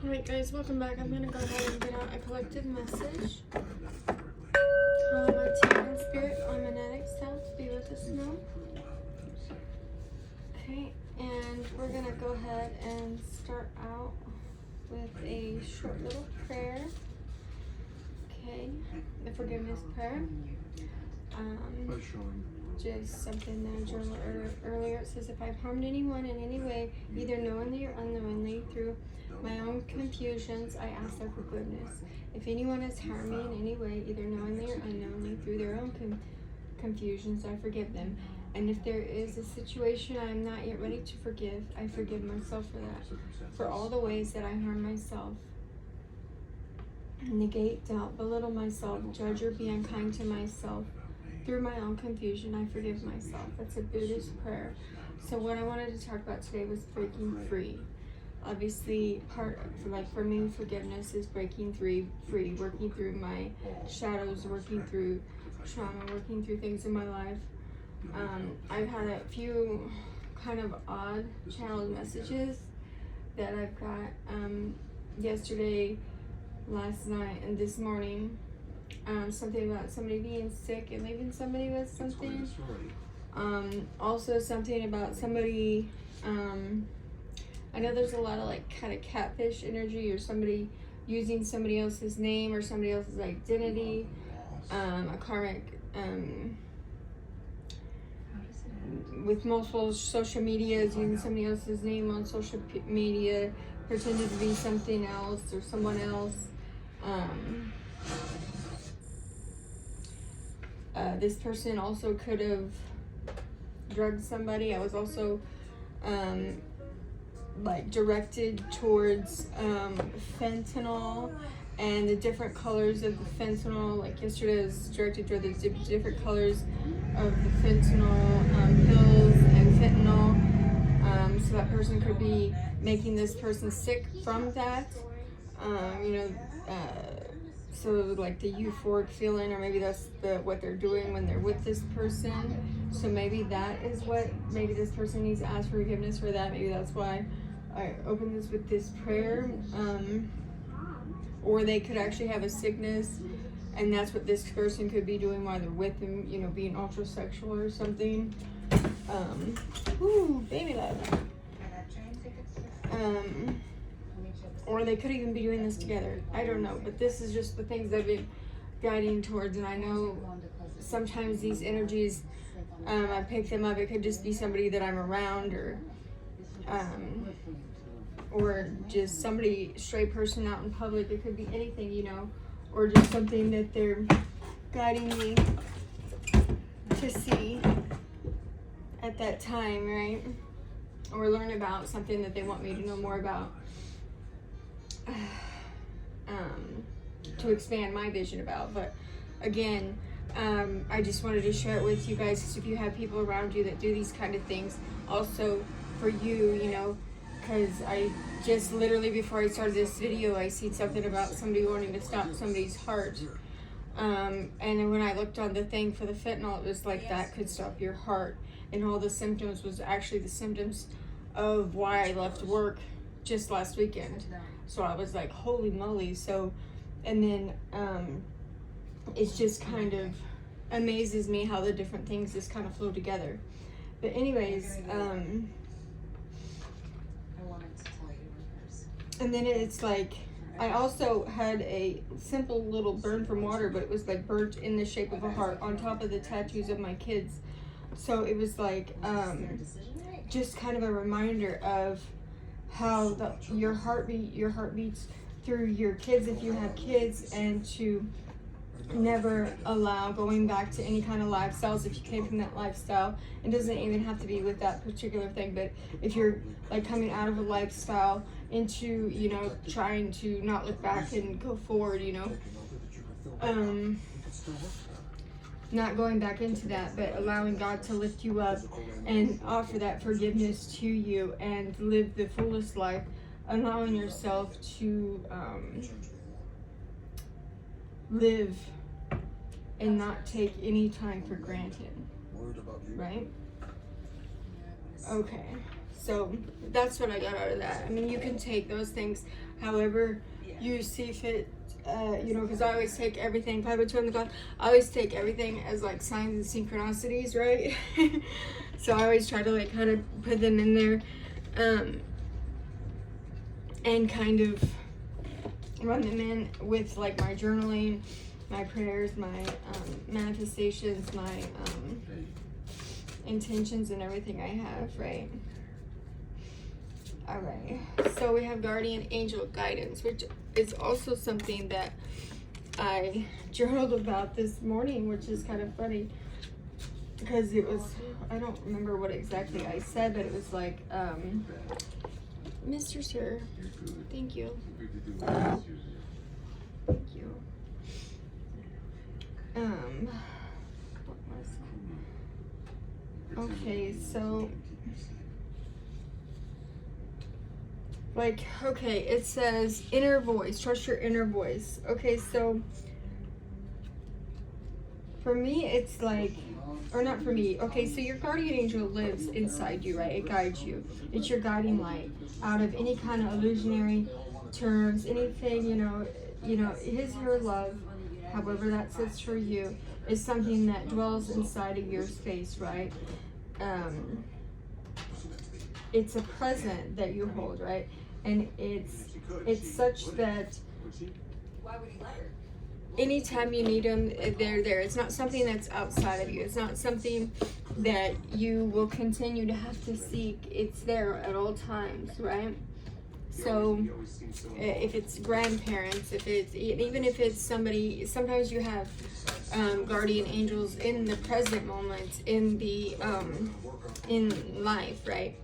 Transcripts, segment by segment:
Alright guys, welcome back. I'm going to go ahead and get out a collective message. My team and spirit on magnetic self to be with us now. Okay, and we're going to go ahead and start out with a short little prayer. Okay, the forgiveness prayer. Just something that I journaled earlier. It says, if I've harmed anyone in any way, either knowingly or unknowingly, through my own confusions, I ask their forgiveness. If anyone has harmed me in any way, either knowingly or unknowingly, through their own confusions, I forgive them. And if there is a situation I am not yet ready to forgive, I forgive myself for that. For all the ways that I harm myself, negate, doubt, belittle myself, judge, or be unkind to myself, through my own confusion, I forgive myself. That's a Buddhist prayer. So what I wanted to talk about today was breaking free. Obviously, for me, forgiveness is breaking free, working through my shadows, working through trauma, working through things in my life. I've had a few kind of odd channeled messages that I've got yesterday, last night, and this morning. Something about somebody being sick and leaving somebody with something. Also something about somebody, I know there's a lot of like kind of catfish energy, or somebody using somebody else's name or somebody else's identity, a karmic, with multiple social medias, using somebody else's name on social media, pretending to be something else or someone else. This person also could have drugged somebody. I was also like directed towards fentanyl and the different colors of the fentanyl. Like yesterday I was directed toward the different colors of the fentanyl pills and fentanyl. So that person could be making this person sick from that. So like the euphoric feeling, or maybe that's what they're doing when they're with this person. So maybe that is what, maybe this person needs to ask for forgiveness for that. Maybe that's why I opened this with this prayer. Or they could actually have a sickness, and that's what this person could be doing while they're with them, you know, being ultra-sexual or something. Baby love. Or they could even be doing this together. I don't know, but this is just the things I've been guiding towards. And I know sometimes these energies, I pick them up. It could just be somebody that I'm around, or just somebody, stray person out in public. It could be anything, you know, or just something that they're guiding me to see at that time, right? Or learn about something that they want me to know more about. To expand my vision about. But again, I just wanted to share it with you guys, because if you have people around you that do these kind of things, also for you, you know, because I just literally before I started this video, I seen something about somebody wanting to stop somebody's heart, and then when I looked on the thing for the fentanyl, it was like that could stop your heart, and all the symptoms was actually the symptoms of why I left work just last weekend. So I was like, holy moly. So, and then it's just kind of amazes me how the different things just kind of flow together. But anyways, and then it's like, I also had a simple little burn from water, but it was like burnt in the shape of a heart on top of the tattoos of my kids. So it was like just kind of a reminder of how your heart beats through your kids if you have kids, and to never allow going back to any kind of lifestyles if you came from that lifestyle. It doesn't even have to be with that particular thing, but if you're like coming out of a lifestyle into, you know, trying to not look back and go forward, you know, not going back into that, but allowing God to lift you up and offer that forgiveness to you and live the fullest life, allowing yourself to live and not take any time for granted, right? Okay, So that's what I got out of that. I mean, you can take those things however you see fit, you know, because I always take everything, 502 on the clock, I always take everything as like signs and synchronicities, right? So I always try to like kind of put them in there, and kind of run them in with like my journaling, my prayers, my manifestations, my intentions, and everything I have, right? All right, so we have guardian angel guidance, which is also something that I journaled about this morning, which is kind of funny because it was, I don't remember what exactly I said, but it was like, Mr. Sir, thank you. Thank you. What was it? Okay, so like, okay, it says inner voice, trust your inner voice. Okay, so for me, it's like, or not for me, okay, so your guardian angel lives inside you, right? It guides you. It's your guiding light out of any kind of illusionary terms, anything, you know, his, her love, however that sits for you, is something that dwells inside of your space, right? It's a present that you hold, right? And it's such that anytime you need them, they're there. It's not something that's outside of you. It's not something that you will continue to have to seek. It's there at all times, right? So if it's grandparents, if it's, even if it's somebody, sometimes you have guardian angels in the present moment, in the in life, right?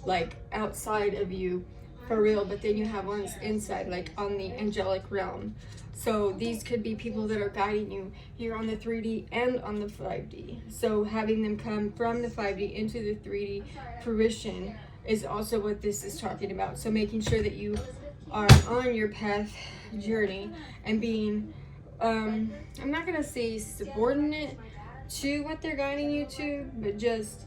Like outside of you for real, but then you have ones inside, like on the angelic realm. So these could be people that are guiding you here on the 3D and on the 5D. So having them come from the 5D into the 3D fruition is also what this is talking about. So making sure that you are on your path journey and being, I'm not gonna say subordinate to what they're guiding you to, but just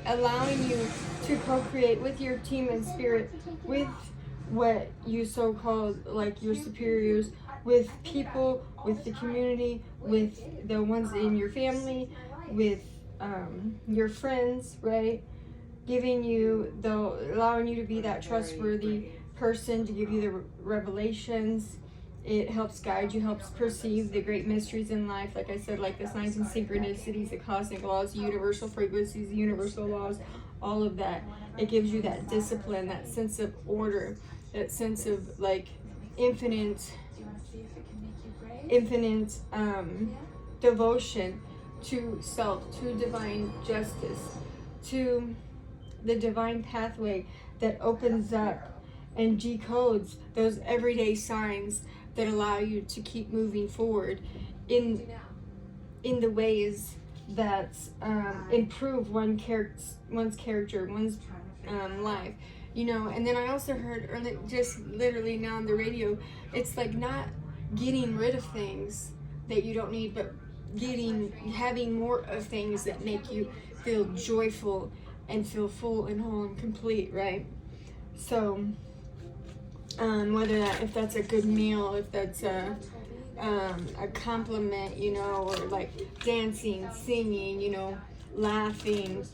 allowing you to co-create with your team and spirit, with what you so-called like your superiors, with people, with the community, with the ones in your family, with your friends, right? Giving you allowing you to be that trustworthy person to give you the revelations. It helps guide you, helps perceive the great mysteries in life. Like I said, like the signs and synchronicities, the cosmic laws, the universal frequencies, the universal laws, all of that. It gives you that discipline, that sense of order, that sense of like infinite devotion to self, to divine justice, to the divine pathway that opens up and decodes those everyday signs that allow you to keep moving forward in the ways that improve one's character, one's life, you know. And then I also heard early, just literally now on the radio, it's like not getting rid of things that you don't need, but having more of things that make you feel joyful and feel full and whole and complete, right? So whether if that's a good meal, if that's a compliment, you know, or like dancing, singing, you know, laughing,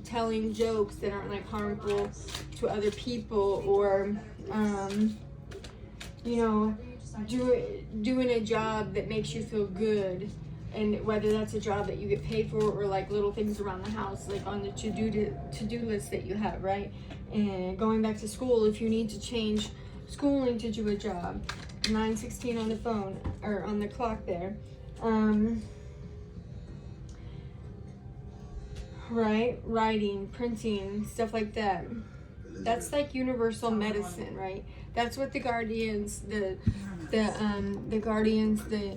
telling jokes that aren't like harmful to other people, or you know, doing a job that makes you feel good. And whether that's a job that you get paid for, or like little things around the house, like on the to-do list that you have, right? And going back to school, if you need to change schooling to do a job, 9:16 on the phone, or on the clock there. Right? Writing, printing, stuff like that. That's like universal medicine, right? That's what the guardians, the guardians, the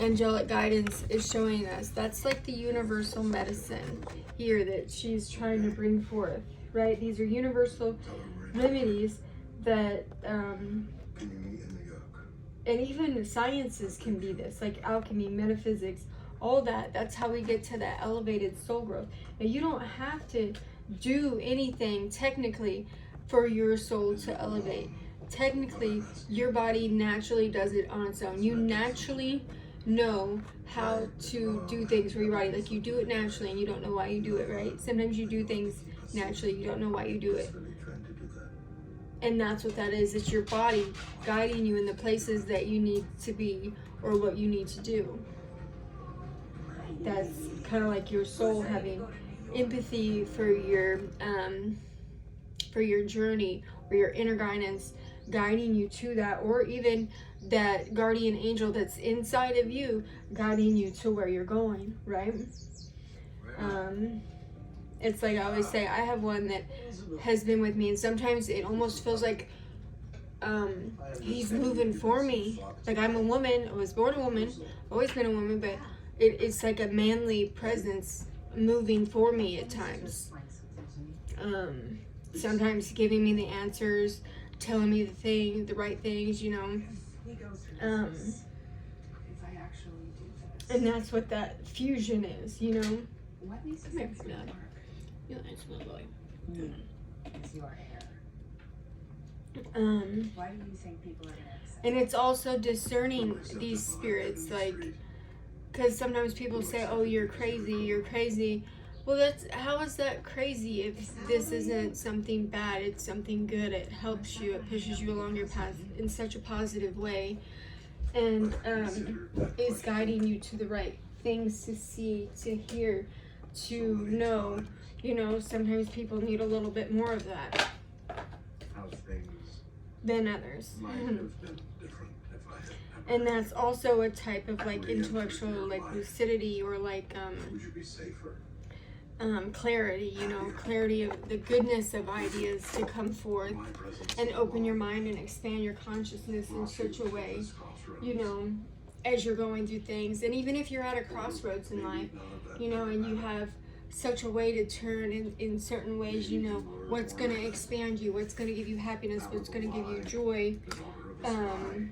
angelic guidance is showing us. That's like the universal medicine here that she's trying to bring forth, right? These are universal remedies that, and even sciences can be this, like alchemy, metaphysics, all that. That's how we get to that elevated soul growth. Now, you don't have to do anything technically for your soul to elevate. Technically, your body naturally does it on its own. You naturally know how to do things for your body. Like, you do it naturally and you don't know why you do it, right? Sometimes you do things naturally, you don't know why you do it. And that's what that is. It's your body guiding you in the places that you need to be or what you need to do. That's kind of like your soul having empathy for your journey, or your inner guidance guiding you to that, or even that guardian angel that's inside of you guiding you to where you're going, right? It's like I always say, I have one that has been with me, and sometimes it almost feels like he's moving for me. Like, I'm a woman, I was born a woman, always been a woman, but it's like a manly presence moving for me at times. Sometimes giving me the answers, telling me the right things, you know. And that's what that fusion is, you know. What makes Come here, Dad. You're a nice little boy. It's your hair. Why do you think people are upset? And it's also discerning these spirits, like, because sometimes people say, "Oh, you're crazy." Well, how is that crazy if this isn't something bad? It's something good. It helps you. It pushes you along your path in such a positive way, and is guiding you to the right things to see, to hear, to know. You know, sometimes people need a little bit more of that than others. And that's also a type of like intellectual, like lucidity, or like clarity, you know, clarity of the goodness of ideas to come forth and open your mind and expand your consciousness in such a way, you know, as you're going through things. And even if you're at a crossroads in life, you know, and you have such a way to turn in certain ways, you know, what's going to expand you, what's going to give you happiness, what's going to give you joy, and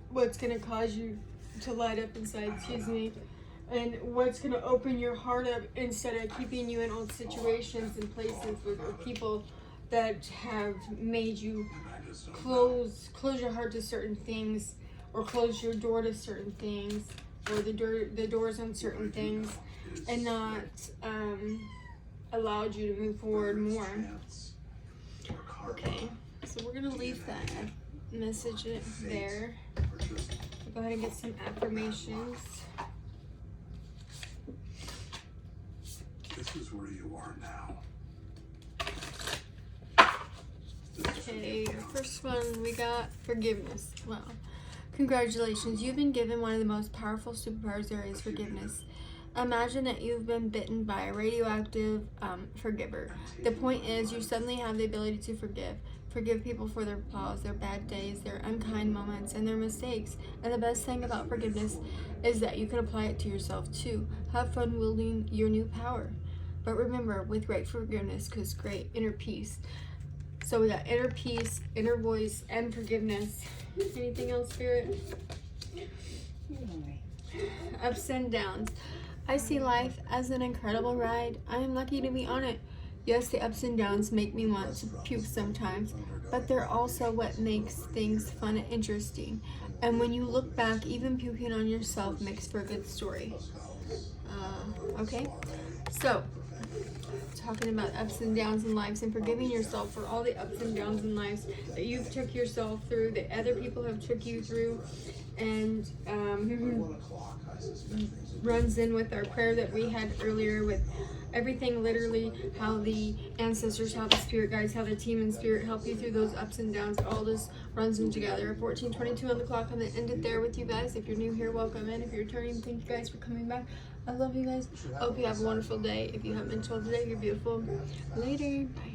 what's going to cause you to light up inside, and what's going to open your heart up instead of keeping you in old situations and places with people that have made you close your heart to certain things, or close your door to certain things, or the doors on certain things, and not allowed you to move forward more. Okay, so we're gonna leave that message there. Go ahead and get some affirmations. This is where you are now. Okay, first one we got forgiveness. Wow. Congratulations, you've been given one of the most powerful superpowers there is, forgiveness. Imagine that you've been bitten by a radioactive forgiver. The point is, you suddenly have the ability to forgive. Forgive people for their flaws, their bad days, their unkind moments, and their mistakes. And the best thing about forgiveness is that you can apply it to yourself too. Have fun wielding your new power. But remember, with great forgiveness comes great inner peace. So we got inner peace, inner voice, and forgiveness. Anything else, Spirit? Ups and downs. I see life as an incredible ride. I am lucky to be on it. Yes, the ups and downs make me want to puke sometimes, but they're also what makes things fun and interesting. And when you look back, even puking on yourself makes for a good story. Okay? So, talking about ups and downs in lives, and forgiving yourself for all the ups and downs in lives that you've took yourself through, that other people have took you through, and runs in with our prayer that we had earlier, with everything, literally how the ancestors, how the spirit guides, how the team and spirit help you through those ups and downs. All this runs in together. 14:22 on the clock. I'm gonna end it there with you guys. If you're new here, welcome in. If you're returning, thank you guys for coming back. I love you guys. Hope you have a wonderful day. If you haven't been told today, you're beautiful. Later. Bye.